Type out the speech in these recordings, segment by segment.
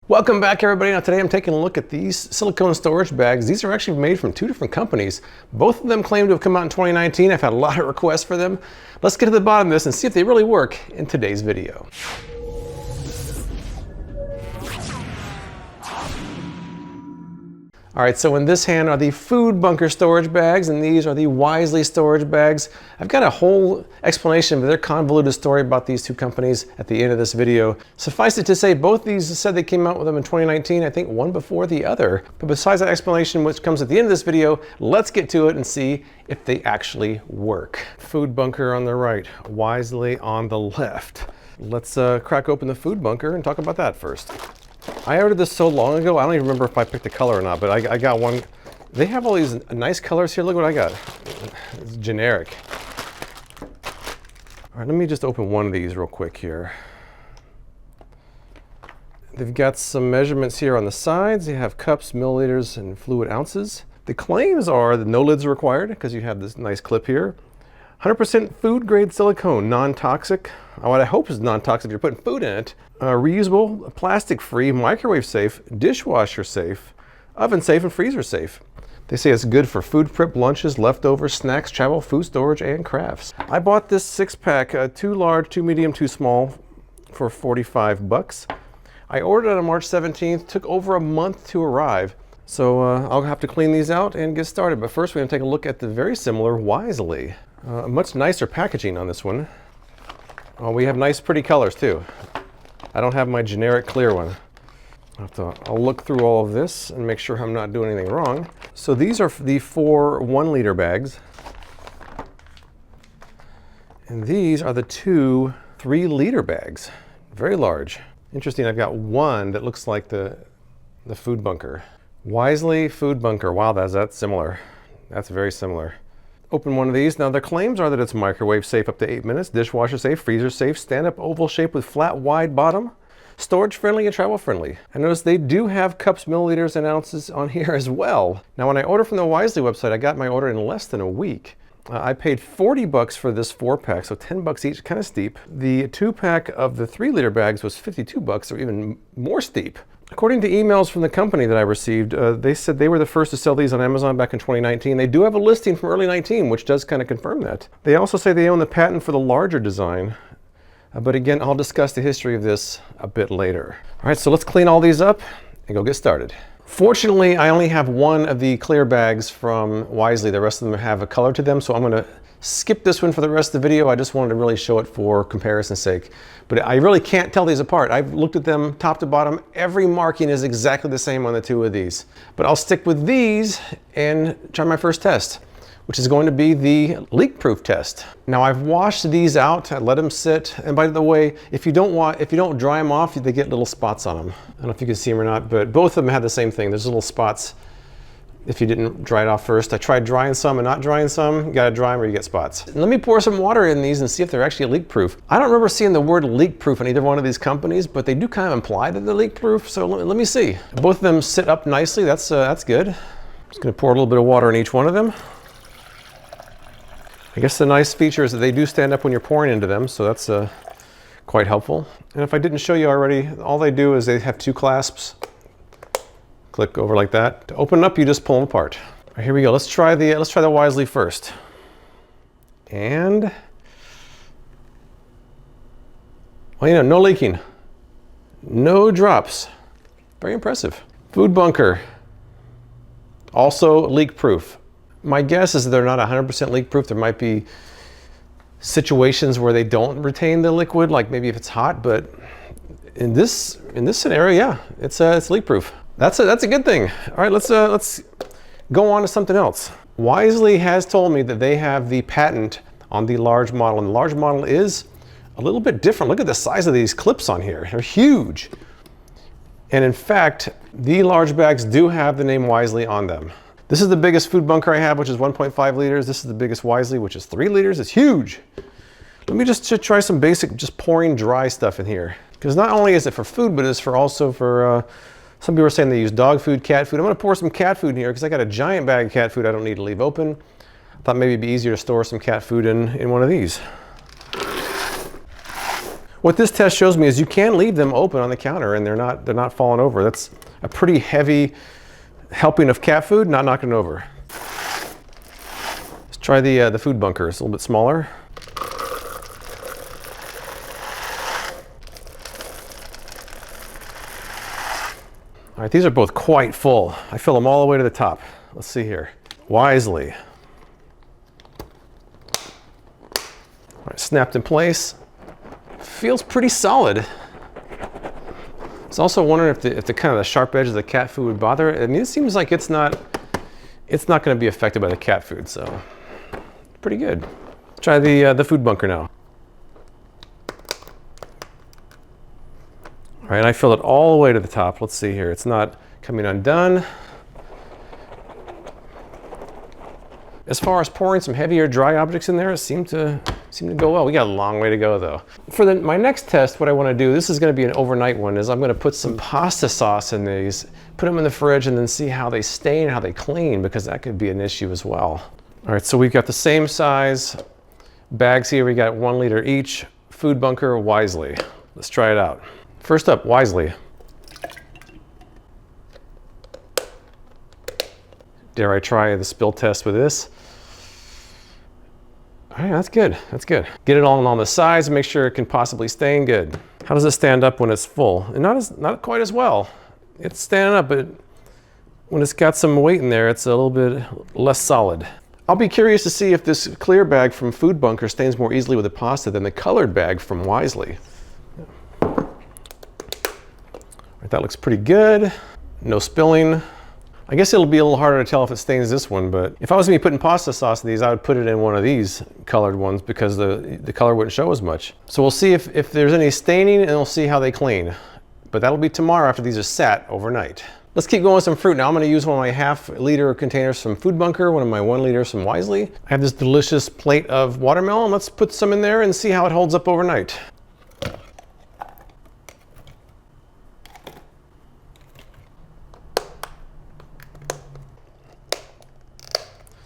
Welcome back, everybody. Now today I'm taking a look at these silicone storage bags. These are actually made from two different companies. Both of them claim to have come out in 2019. I've had a lot of requests for them. Let's get to the bottom of this and see if they really work in today's video. All right, so in this hand are the food bunker storage bags, and these are the Wiselly storage bags. I've got a whole explanation of their convoluted story about these two companies at the end of this video. Suffice it to say, both these said they came out with them in 2019, I think one before the other. But besides that explanation, which comes at the end of this video, let's get to it and see if they actually work. Food bunker on the right, Wiselly on the left. Let's crack open the food bunker and talk about that first. I ordered this so long ago, I don't even remember if I picked a color or not, but I got one. They have all these nice colors here. Look what I got. It's generic. All right, let me just open one of these real quick here. They've got some measurements here on the sides. They have cups, milliliters, and fluid ounces. The claims are that no lids are required because you have this nice clip here. 100% food grade silicone, non-toxic. What I hope is non-toxic if you're putting food in it. Reusable, plastic free, microwave safe, dishwasher safe, oven safe, and freezer safe. They say it's good for food prep, lunches, leftovers, snacks, travel, food storage, and crafts. I bought this 6-pack, 2 large, 2 medium, 2 small for 45 bucks. I ordered it on March 17th, took over a month to arrive. So I'll have to clean these out and get started. But first we're gonna take a look at the very similar Wiselly. Much nicer packaging on this one. We have nice pretty colors too. I don't have my generic clear one. I'll look through all of this and make sure I'm not doing anything wrong. So these are the 4 1-liter bags. And these are the 2 3-liter bags. Very large. Interesting, I've got one that looks like the food bunker. Wiselly food bunker. Wow, that's similar. That's very similar. Open one of these. Now, their claims are that it's microwave safe up to 8 minutes, dishwasher safe, freezer safe, stand-up oval shape with flat, wide bottom, storage friendly and travel friendly. I noticed they do have cups, milliliters, and ounces on here as well. Now, when I ordered from the Wiselly website, I got my order in less than a week. I paid 40 bucks for this 4-pack, so 10 bucks each, kind of steep. The 2-pack of the 3-liter bags was 52 bucks, so even more steep. According to emails from the company that I received, they said they were the first to sell these on Amazon back in 2019. They do have a listing from early 19, which does kind of confirm that. They also say they own the patent for the larger design. But again, I'll discuss the history of this a bit later. All right, so let's clean all these up and go get started. Fortunately, I only have one of the clear bags from Wiselly. The rest of them have a color to them, so I'm gonna skip this one for the rest of the video. I just wanted to really show it for comparison's sake. But I really can't tell these apart. I've looked at them top to bottom. Every marking is exactly the same on the 2 of these. But I'll stick with these and try my first test, which is going to be the Leakproof Test. Now, I've washed these out, I let them sit. And by the way, if you don't dry them off, they get little spots on them. I don't know if you can see them or not, but both of them had the same thing. There's little spots if you didn't dry it off first. I tried drying some and not drying some. You gotta dry them or you get spots. Let me pour some water in these and see if they're actually leak proof. I don't remember seeing the word leak proof on either one of these companies, but they do kind of imply that they're leak proof, so let me see. Both of them sit up nicely, that's good. Just gonna pour a little bit of water in each one of them. I guess the nice feature is that they do stand up when you're pouring into them, so that's quite helpful. And if I didn't show you already, all they do is they have 2 clasps. Click over like that. To open up, you just pull them apart. All right, here we go. Let's try the Wiselly first. And well, no leaking, no drops. Very impressive. Food bunker, also leak proof. My guess is that they're not 100% leak proof. There might be situations where they don't retain the liquid, like maybe if it's hot. But in this scenario, yeah, it's leak proof. That's a good thing. All right, let's go on to something else. Wiselly has told me that they have the patent on the large model, and the large model is a little bit different. Look at the size of these clips on here. They're huge. And in fact, the large bags do have the name Wiselly on them. This is the biggest food bunker I have, which is 1.5 liters. This is the biggest Wiselly, which is 3 liters. It's huge. Let me just try some basic, just pouring dry stuff in here. Because not only is it for food, but it's also for, some people are saying they use dog food, cat food. I'm gonna pour some cat food in here because I got a giant bag of cat food I don't need to leave open. I thought maybe it'd be easier to store some cat food in one of these. What this test shows me is you can leave them open on the counter and they're not falling over. That's a pretty heavy helping of cat food, not knocking it over. Let's try the food bunker. It's a little bit smaller. All right, these are both quite full. I fill them all the way to the top. Let's see here. Wiselly. All right, snapped in place. Feels pretty solid. I was also wondering if the kind of the sharp edge of the cat food would bother it. I mean, it seems like it's not going to be affected by the cat food, so pretty good. Try the food bunker now. All right, I filled it all the way to the top. Let's see here. It's not coming undone. As far as pouring some heavier dry objects in there, it seemed to go well. We got a long way to go though. For my next test, what I want to do, this is going to be an overnight one, is I'm going to put some pasta sauce in these, put them in the fridge, and then see how they stain, how they clean, because that could be an issue as well. All right, so we've got the same size bags here. We got 1 liter each. Food bunker, Wiselly. Let's try it out. First up, Wiselly. Dare I try the spill test with this? All right, that's good, that's good. Get it all on the sides and make sure it can possibly stain good. How does it stand up when it's full? And not quite as well. It's standing up, but when it's got some weight in there, it's a little bit less solid. I'll be curious to see if this clear bag from Food Bunker stains more easily with the pasta than the colored bag from Wiselly. Right, that looks pretty good. No spilling. I guess it'll be a little harder to tell if it stains this one, but if I was going to be putting pasta sauce in these, I would put it in one of these colored ones because the color wouldn't show as much. So we'll see if there's any staining, and we'll see how they clean. But that'll be tomorrow after these are sat overnight. Let's keep going with some fruit. Now I'm going to use one of my half-liter containers from Food Bunker, one of my 1 liters from Wiselly. I have this delicious plate of watermelon. Let's put some in there and see how it holds up overnight.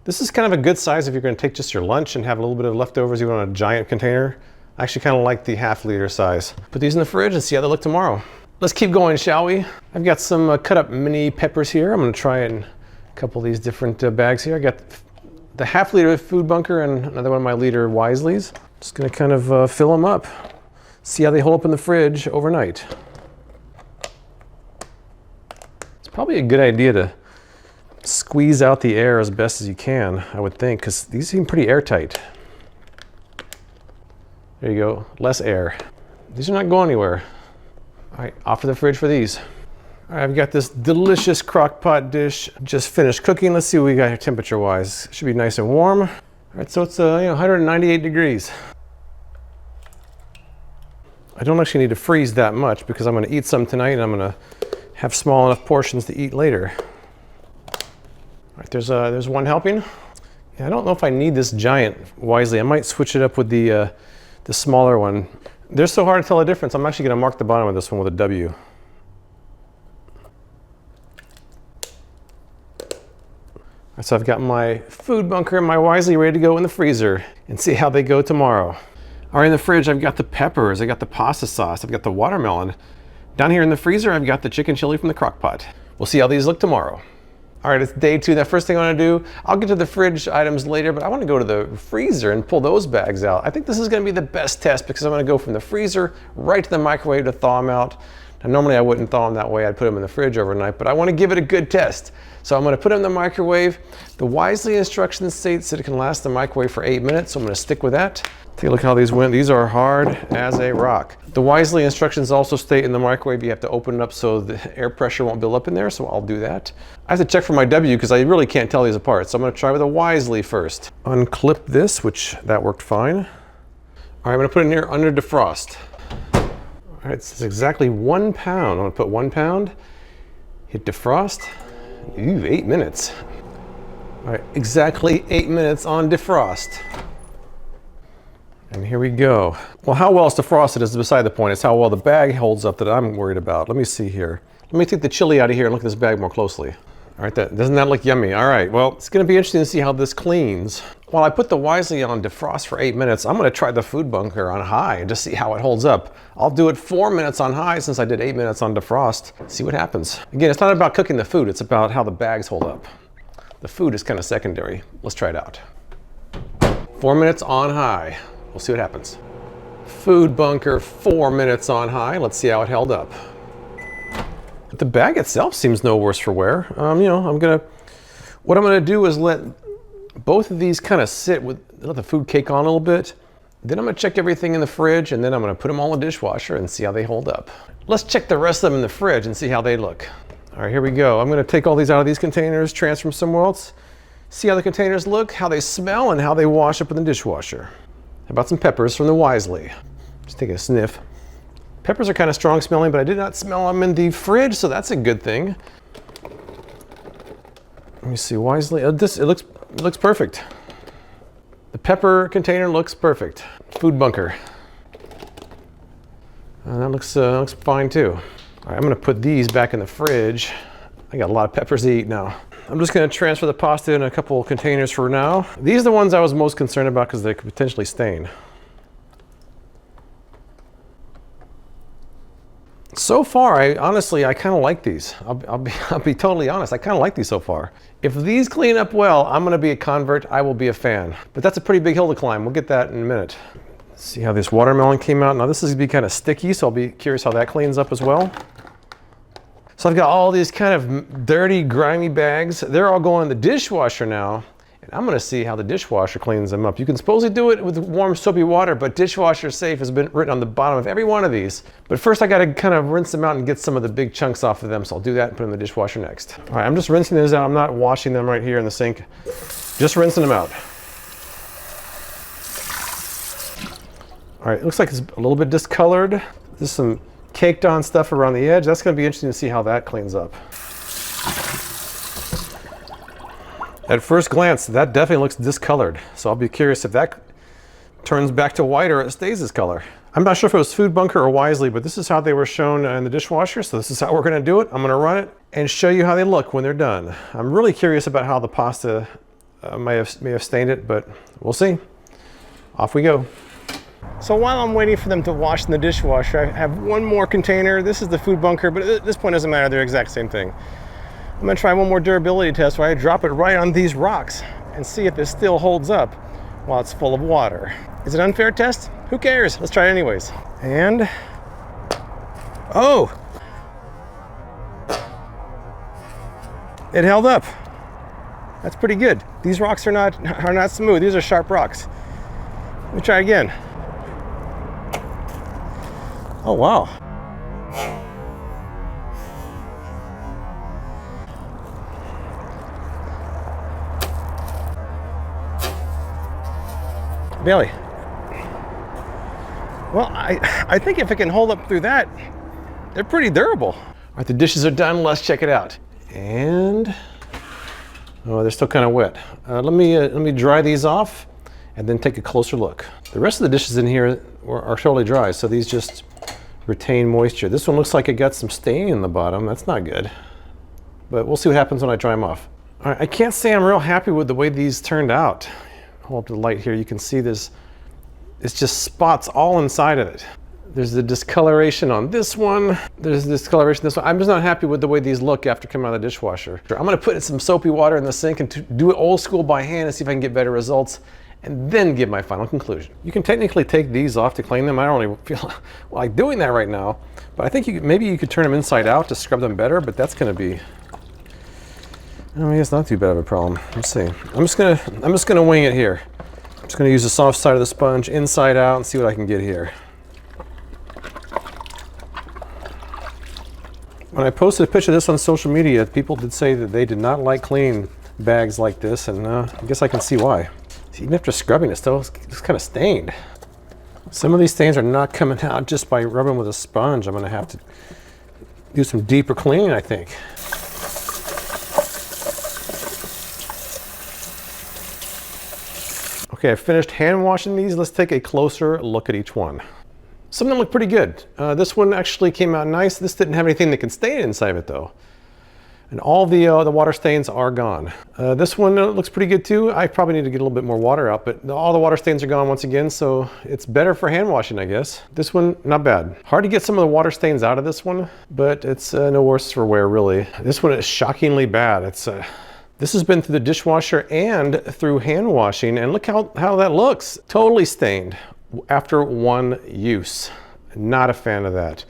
This is kind of a good size if you're going to take just your lunch and have a little bit of leftovers even on a giant container. I actually kind of like the half-liter size. Put these in the fridge and see how they look tomorrow. Let's keep going, shall we? I've got some cut up mini peppers here. I'm going to try in a couple of these different bags here. I got the half-liter Food Bunker and another one of my liter Wiselys. Just going to kind of fill them up. See how they hold up in the fridge overnight. It's probably a good idea to squeeze out the air as best as you can, I would think, because these seem pretty airtight. There you go, less air. These are not going anywhere. All right, off to the fridge for these. All right, I've got this delicious Crockpot Dish just finished cooking. Let's see what we got here temperature-wise. Should be nice and warm. All right, so it's 198 degrees. I don't actually need to freeze that much because I'm going to eat some tonight and I'm going to have small enough portions to eat later. All right, there's one helping. Yeah, I don't know if I need this giant Wiselly. I might switch it up with the smaller one. They're so hard to tell the difference. I'm actually going to mark the bottom of this one with a W. Right, so I've got my Food Bunker and my Wiselly ready to go in the freezer and see how they go tomorrow. All right, in the fridge, I've got the peppers, I got the pasta sauce, I've got the watermelon. Down here in the freezer, I've got the chicken chili from the Crockpot. We'll see how these look tomorrow. All right, it's day 2. That first thing I want to do, I'll get to the fridge items later, but I want to go to the freezer and pull those bags out. I think this is going to be the best test because I'm going to go from the freezer right to the microwave to thaw them out. Now, normally I wouldn't thaw them that way. I'd put them in the fridge overnight, but I want to give it a good test. So I'm going to put them in the microwave. The Wiselly instructions states that it can last in the microwave for 8 minutes, so I'm going to stick with that. Take a look how these went. These are hard as a rock. The Wiselly instructions also state in the microwave you have to open it up so the air pressure won't build up in there, so I'll do that. I have to check for my W because I really can't tell these apart, so I'm going to try with a Wiselly first. Unclip this, which that worked fine. All right, I'm going to put it in here under defrost. All right, it's exactly 1 pound. I'm going to put 1 pound, hit defrost. Ooh, 8 minutes. All right, exactly 8 minutes on defrost. And here we go. Well, how well it's defrosted is beside the point. It's how well the bag holds up that I'm worried about. Let me see here. Let me take the chili out of here and look at this bag more closely. All right, doesn't that look yummy? All right, well, it's gonna be interesting to see how this cleans. While I put the Wiselly on defrost for 8 minutes, I'm gonna try the food bunker on high and just see how it holds up. I'll do it 4 minutes on high since I did 8 minutes on defrost. See what happens. Again, it's not about cooking the food, it's about how the bags hold up. The food is kind of secondary. Let's try it out. 4 minutes on high. We'll see what happens. Food bunker, 4 minutes on high. Let's see how it held up. The bag itself seems no worse for wear. You know, what I'm gonna do is let both of these kind of sit with, let the food cake on a little bit. Then I'm gonna check everything in the fridge, and then I'm gonna put them all in the dishwasher and see how they hold up. Let's check the rest of them in the fridge and see how they look. All right, here we go. I'm gonna take all these out of these containers, transfer them somewhere else, see how the containers look, how they smell, and how they wash up in the dishwasher. How about some peppers from the Wiselly? Just take a sniff. Peppers are kind of strong smelling, but I did not smell them in the fridge, so that's a good thing. Let me see, Wiselly, it looks perfect. The pepper container looks perfect. Food bunker. That looks fine too. All right, I'm gonna put these back in the fridge. I got a lot of peppers to eat now. I'm just gonna transfer the pasta in a couple containers for now. These are the ones I was most concerned about because they could potentially stain. So far, I kind of like these. I'll be totally honest. I kind of like these so far. If these clean up well, I'm going to be a convert. I will be a fan. But that's a pretty big hill to climb. We'll get that in a minute. Let's see how this watermelon came out. Now this is going to be kind of sticky, so I'll be curious how that cleans up as well. So I've got all these kind of dirty, grimy bags. They're all going in the dishwasher now. I'm gonna see how the dishwasher cleans them up. You can supposedly do it with warm soapy water, but dishwasher safe has been written on the bottom of every one of these. But first I gotta kind of rinse them out and get some of the big chunks off of them, so I'll do that and put them in the dishwasher next. All right, I'm just rinsing these out. I'm not washing them right here in the sink. Just rinsing them out. All right, it looks like it's a little bit discolored. There's some caked on stuff around the edge. That's gonna be interesting to see how that cleans up. At first glance, that definitely looks discolored. So I'll be curious if that turns back to white or it stays this color. I'm not sure if it was Food Bunker or Wiselly, but this is how they were shown in the dishwasher. So this is how we're gonna do it. I'm gonna run it and show you how they look when they're done. I'm really curious about how the pasta may have stained it, but we'll see. Off we go. So while I'm waiting for them to wash in the dishwasher, I have one more container. This is the Food Bunker, but at this point it doesn't matter, they're the exact same thing. I'm gonna try one more durability test where I drop it right on these rocks and see if it still holds up while it's full of water. Is it an unfair test? Who cares? Let's try it anyways. And, oh! It held up. That's pretty good. These rocks are not smooth, these are sharp rocks. Let me try again. Oh wow. Bailey. Well, I think if it can hold up through that, they're pretty durable. All right, the dishes are done. Let's check it out. And, oh, they're still kind of wet. Let me dry these off and then take a closer look. The rest of the dishes in here are totally dry, so these just retain moisture. This one looks like it got some stain in the bottom. That's not good. But we'll see what happens when I dry them off. All right, I can't say I'm real happy with the way these turned out. Hold up to the light here, you can see this, it's just spots all inside of it. There's the discoloration on this one, there's discoloration on this one. I'm just not happy with the way these look after coming out of the dishwasher. I'm gonna put some soapy water in the sink and do it old school by hand and see if I can get better results, and then give my final conclusion. You can technically take these off to clean them. I don't really feel like doing that right now, but I think maybe you could turn them inside out to scrub them better, but that's gonna be, I mean, it's not too bad of a problem. Let's see. I'm just gonna wing it here. I'm just gonna use the soft side of the sponge inside out and see what I can get here. When I posted a picture of this on social media, people did say that they did not like clean bags like this, and I guess I can see why. See, even after scrubbing, it's kind of stained. Some of these stains are not coming out just by rubbing with a sponge. I'm gonna have to do some deeper cleaning, I think. Okay, I finished hand washing these. Let's take a closer look at each one. Some of them look pretty good. This one actually came out nice. This didn't have anything that could stain inside of it though. And all the water stains are gone. This one looks pretty good too. I probably need to get a little bit more water out, but all the water stains are gone once again, so it's better for hand washing, I guess. This one, not bad. Hard to get some of the water stains out of this one, but it's no worse for wear, really. This one is shockingly bad. This has been through the dishwasher and through hand washing, and look how that looks. Totally stained after one use. Not a fan of that.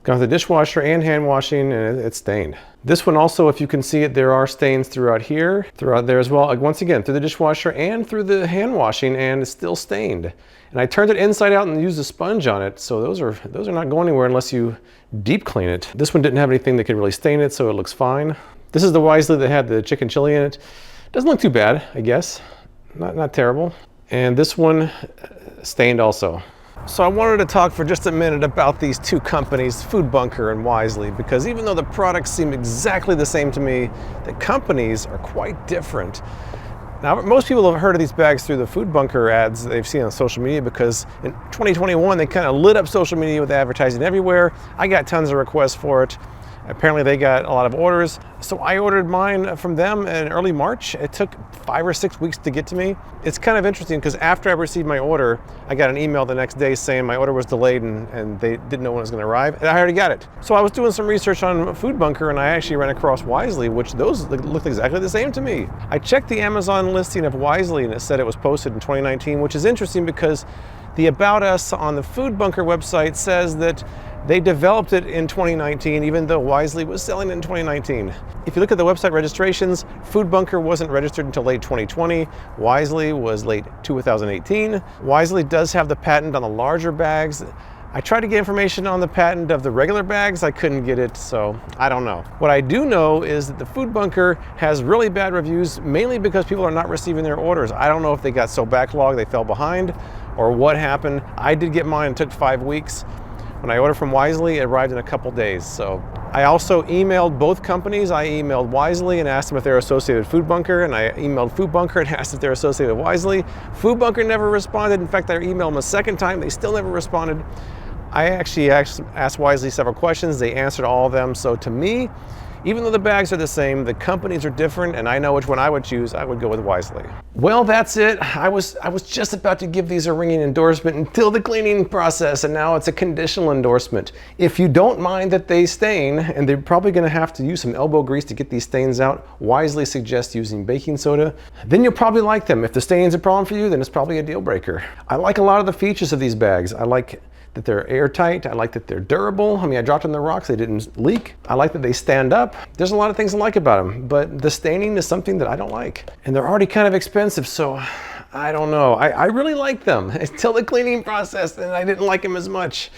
Gone through the dishwasher and hand washing, and it's stained. This one also, if you can see it, there are stains throughout here, throughout there as well. Once again, through the dishwasher and through the hand washing, and it's still stained. And I turned it inside out and used a sponge on it, so those are not going anywhere unless you deep clean it. This one didn't have anything that could really stain it, so it looks fine. This is the Wiselly that had the chicken chili in it. Doesn't look too bad, I guess. Not terrible. And this one stained also. So I wanted to talk for just a minute about these two companies, Food Bunker and Wiselly, because even though the products seem exactly the same to me, the companies are quite different. Now, most people have heard of these bags through the Food Bunker ads they've seen on social media, because in 2021, they kind of lit up social media with advertising everywhere. I got tons of requests for it. Apparently they got a lot of orders. So I ordered mine from them in early March. It took 5 or 6 weeks to get to me. It's kind of interesting because after I received my order, I got an email the next day saying my order was delayed and they didn't know when it was gonna arrive, and I already got it. So I was doing some research on Food Bunker and I actually ran across Wiselly, which those looked exactly the same to me. I checked the Amazon listing of Wiselly and it said it was posted in 2019, which is interesting because the About Us on the Food Bunker website says that they developed it in 2019, even though Wiselly was selling it in 2019. If you look at the website registrations, Food Bunker wasn't registered until late 2020. Wiselly was late 2018. Wiselly does have the patent on the larger bags. I tried to get information on the patent of the regular bags. I couldn't get it, so I don't know. What I do know is that the Food Bunker has really bad reviews, mainly because people are not receiving their orders. I don't know if they got so backlogged they fell behind or what happened. I did get mine, it took 5 weeks. When I ordered from Wiselly, it arrived in a couple days. So I also emailed both companies. I emailed Wiselly and asked them if they're associated with Food Bunker, and I emailed Food Bunker and asked if they're associated with Wiselly. Food Bunker never responded. In fact, I emailed them a second time. They still never responded. I actually asked Wiselly several questions. They answered all of them. So to me, even though the bags are the same, the companies are different, and I know which one I would choose. I would go with Wiselly. Well, that's it. I was just about to give these a ringing endorsement until the cleaning process, and now it's a conditional endorsement. If you don't mind that they stain, and they're probably gonna have to use some elbow grease to get these stains out, Wiselly suggests using baking soda, then you'll probably like them. If the stain's a problem for you, then it's probably a deal breaker. I like a lot of the features of these bags. I like that they're airtight. I like that they're durable. I mean, I dropped them in the rocks, they didn't leak. I like that they stand up. There's a lot of things I like about them, but the staining is something that I don't like. And they're already kind of expensive, so I don't know. I really like them until the cleaning process, and I didn't like them as much.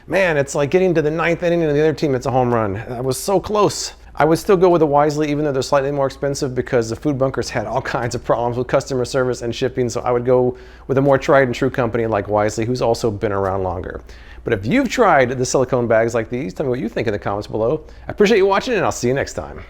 Man, it's like getting to the 9th inning and the other team, it's a home run. I was so close. I would still go with the Wiselly, even though they're slightly more expensive, because the Food Bunker's had all kinds of problems with customer service and shipping, so I would go with a more tried and true company like Wiselly, who's also been around longer. But if you've tried the silicone bags like these, tell me what you think in the comments below. I appreciate you watching, and I'll see you next time.